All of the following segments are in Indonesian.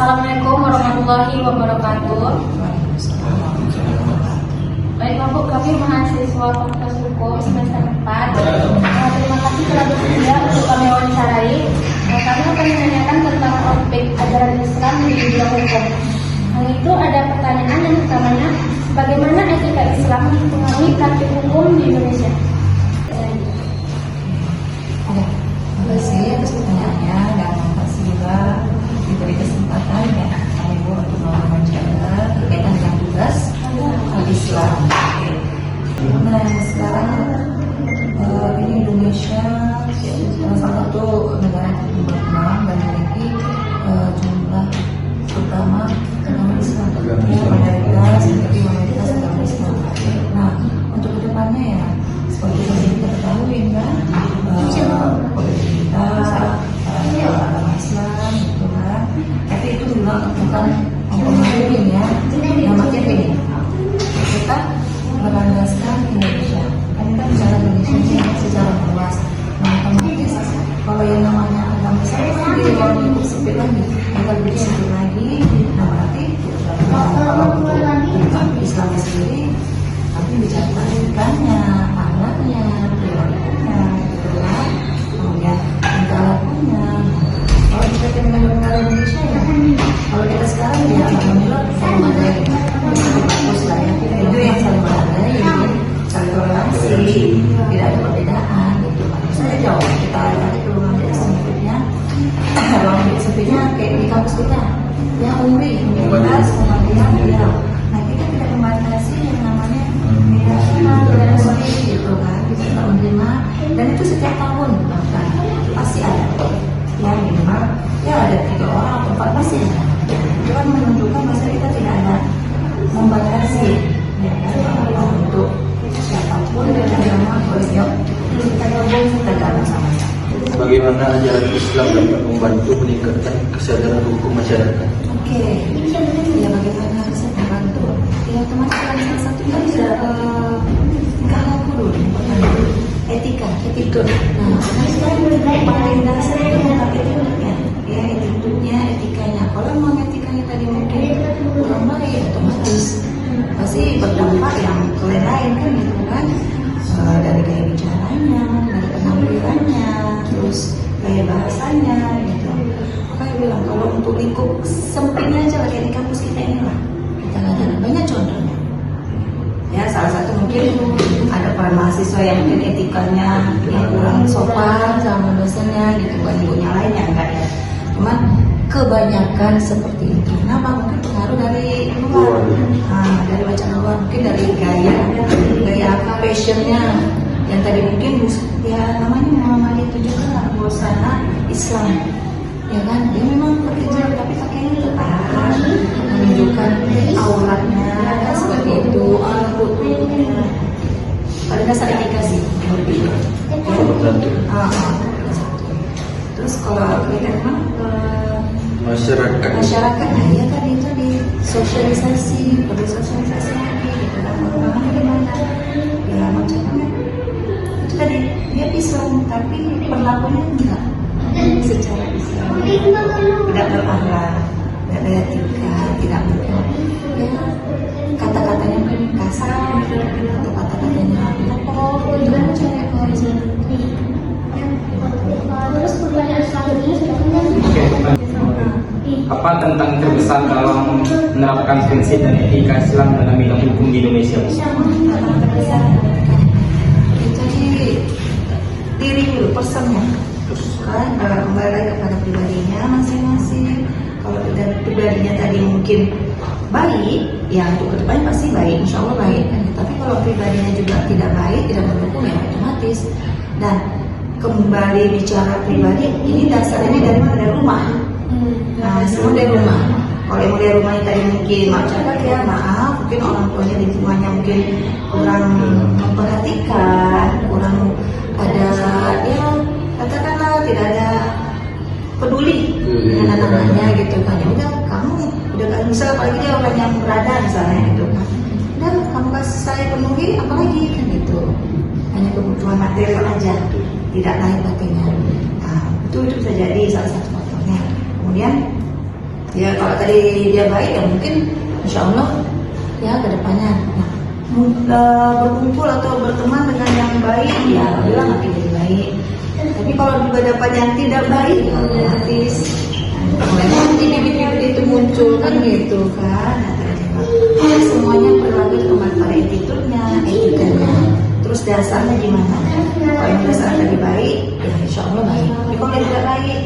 Assalamualaikum warahmatullahi wabarakatuh. Baik Bu, kami mahasiswa Fakultas Hukum semester 4. Terima kasih telah bersedia untuk kami wawancarai. Kami akan menanyakan tentang topik ajaran Islam di bidang hukum. Hal itu ada pertanyaan yang pertamanya, bagaimana etika Islam mempengaruhi praktik hukum di Indonesia? Terima kasih atas pertanyaannya dan terima kasih juga diberi kesempatan ya Ibu untuk wawancara berkaitan dengan tugas Islam. Nah sekarang ini Indonesia salah satu negara yang berkembang dan memiliki jumlah terutama agama Islam mayoritas agama Islam. Nah untuk kedepannya ya seperti yang kita ketahui kan kita agama Islam gitu kan, tapi itu juga bukan mempengaruhi ya, namanya ini kita berlandaskan Indonesia, kan kita bicara Indonesia secara luas. Nah otomatis kalau yang namanya agama Islam kan di dalam lingkup sempit lagi, kita lebih sempit lagi. Nah berarti kalau Islamnya sendiri, tapi bicara pendidikannya, akhlaknya, perilakunya, gitu kan. Kemudian tingkah lakunya. Kalau kita dengan negara Indonesia ya, kalau kita sekarang ya alhamdulillah saling menghargai, bagus lah ya. Itu yang saling menghargai, saling toleransi, tidak ada perbedaan gitu. Saya jauh kita lihat itu ruang sempitnya, ruang sempitnya kayak di kampus kita, ya universitas, kemudian ya. Nah kita tidak membatasi yang namanya tidak sendiri gitu kan, bisa menerima dan itu setiap tahun bahkan pasti ada yang minimal ya ada 3 orang atau 4 pasti ada. Itu kan menunjukkan bahwa kita tidak ada membatasi ya kan, untuk siapapun dan agama boleh kita gabung kita dalam sama-sama. Bagaimana ajaran Islam dapat membantu meningkatkan kesadaran hukum masyarakat? Oke, ya bagaimana bisa membantu? Ya teman-teman salah satunya bisa tingkah laku dulu, etika. Nah, sekarang paling dasar itu tentang etikanya, ya etikanya, etikanya. Kalau mau etikanya tadi mungkin kurang baik, otomatis pasti berdampak yang lain kan gitu kan, dari gaya bicaranya, dari penampilannya, terus gaya bahasanya gitu. Makanya bilang kalau untuk lingkup sempitnya aja kayak di kampus kita ini lah, kita ada banyak contohnya. Ya salah satu mungkin ada para mahasiswa yang mungkin etikanya yang kurang sopan sama dosennya gitu, bukan ibunya lainnya enggak ya. Cuman kebanyakan seperti itu. Kenapa? Mungkin pengaruh dari luar, dari wacana luar, mungkin dari gaya apa passionnya yang tadi mungkin ya namanya Muhammad itu juga busana Islam, ya kan? Dia memang berhijab tapi pakainya lepas, menunjukkan auratnya seperti itu, kulturnya. Pada dasar etika sih lebih. Terus kalau kita memang masyarakat, nah ya kan itu di sosialisasi, perlu sosialisasi lagi, gitu kan? Pengembangannya gimana? Ya macamnya itu tadi dia Islam tapi perlakuannya enggak secara Islam, tidak berakhlak, tidak ada etika, tidak berkah. Ya kata-katanya mungkin kasar, atau kata-katanya apa? Gimana cara kalau Terus pertanyaan selanjutnya apa tentang terbesar dalam menerapkan prinsip dan etika Islam dalam bidang hukum di Indonesia? Jadi diri dulu personnya, kan kembali lagi kepada pribadinya masing-masing. Kalau pribadinya tadi mungkin baik, ya untuk kedepannya pasti baik, insya Allah baik. Tapi kalau pribadinya juga tidak baik, tidak mendukung ya otomatis. Dan kembali bicara pribadi, ini dasarnya dari mana? Dari rumah. Nah, semua dari rumah. Kalau yang dari rumahnya tadi mungkin masyarakat ya maaf, mungkin orang tuanya lingkungannya mungkin kurang memperhatikan, kurang ada ya katakanlah tidak ada peduli dengan anak-anaknya gitu kan. Ya udah kamu udah misalnya apalagi dia orang yang berada misalnya gitu kan. Dan kamu kasih saya penuhi apalagi kan gitu. Hanya kebutuhan material aja, tidak lain batinnya. Nah, itu bisa jadi salah satu faktornya. Kemudian Ya kalau tadi dia baik ya mungkin insya Allah ya kedepannya berkumpul atau berteman dengan yang baik ya alhamdulillah makin jadi baik. Tapi kalau juga dapat yang tidak baik ya otomatis nanti bibit-bibit itu muncul kan gitu kan. Ya, semuanya berlanjut pada attitude-nya, etikanya, terus dasarnya gimana. Kalau yang dasar tadi baik ya insya Allah baik. Tapi kalau yang tidak baik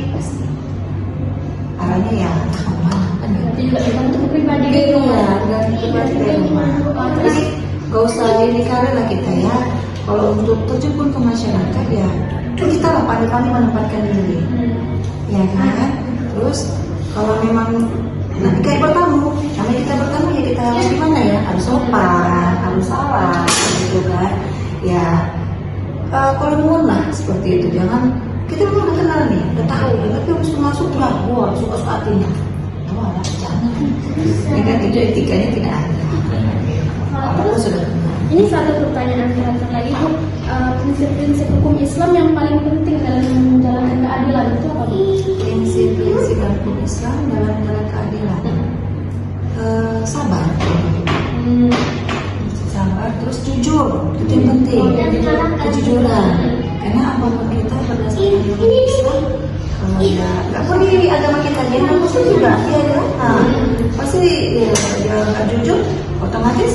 arahnya ya kemana kan gitu. Berarti juga tergantung pribadi Di rumah, di rumah. Jadi gak usah ini karena kita ya. Kalau untuk terjun ke masyarakat ya kita lah pandai-pandai menempatkan diri, ya kan. Terus kalau memang nanti kayak bertamu, namanya kita bertamu ya kita harus gimana ya? Harus sopan, harus salah, gitu kan. Ya kalau mohon lah seperti itu, jangan kita memang udah kenal nih, udah tahu, tapi harus masuk nggak? Wah suka-suka hatinya. Wah jangan. Ya kan itu etikanya tidak ada. Kalau sudah kenal. Ini satu pertanyaan terakhir lagi Bu. Prinsip-prinsip hukum Islam yang paling penting dalam menjalankan keadilan itu apa Bu? Prinsip-prinsip hukum Islam dalam menjalankan keadilan. Sabar. Sabar, terus jujur, itu yang penting. Kejujuran. Karena apapun kita berdasarkan hukum Islam, kalau ya nggak pun di agama kita dia Muslim juga, ya kan? Pasti dia nggak jujur, otomatis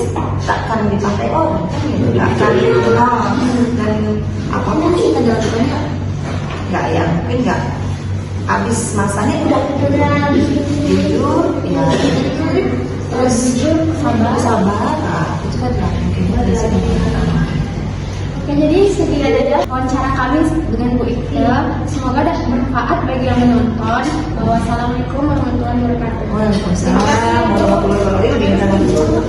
takkan dipakai orang kan gitu, nggak akan dikenal. Dan apapun kita jalankannya nggak ya mungkin nggak habis masanya udah jujur ya, terus sabar, itu kan nggak mungkin dari sini. Oke, jadi sekian aja wawancara kami dengan Bu Ike. Semoga dapat bermanfaat bagi yang menonton. Wassalamualaikum warahmatullahi wabarakatuh. Waalaikumsalam warahmatullahi wabarakatuh.